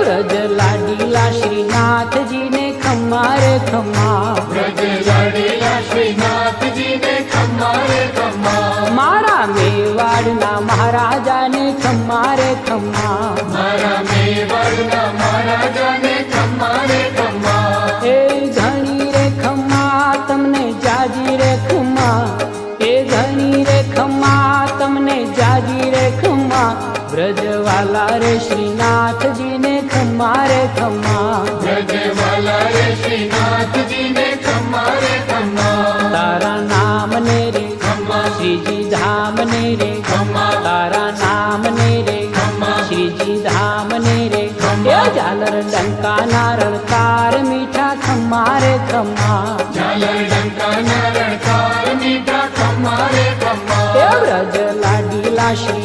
વ્રજ લાડીલા શ્રીનાથ जी ने खम्मा रे खम्मा, व्रज लाडीला श्रीनाथ जी ने खम्मा रे खम्मा, मारा मेवाड़ना महाराजा ने खम्मा रे खम्मा, मारा मेवाड़ना महाराजा ने खम्मा रे खम्मा, ए घणी रे खम्मा तमने जाजी रे खम्मा, ए घणी रे खम्मा तमने जाजी रे खम्मा, ब्रजवाला रे श्रीनाथ जी ने खम्मा रे खम्मा, व्रज वाला रे श्रीनाथ जी ने खम्मा रे खम्मा, तारा नाम ने रे खम्मा, श्री जी धाम ने रे खम्मा, तारा नाम ने रे खम्मा, श्री जी धाम ने रे ये झालर डंका नारळ तार मीठा खम्मा रे खम्मा, झालर डंका नारळ तार मीठा खम्मा रे खम्मा, ये व्रज लाडीला श्री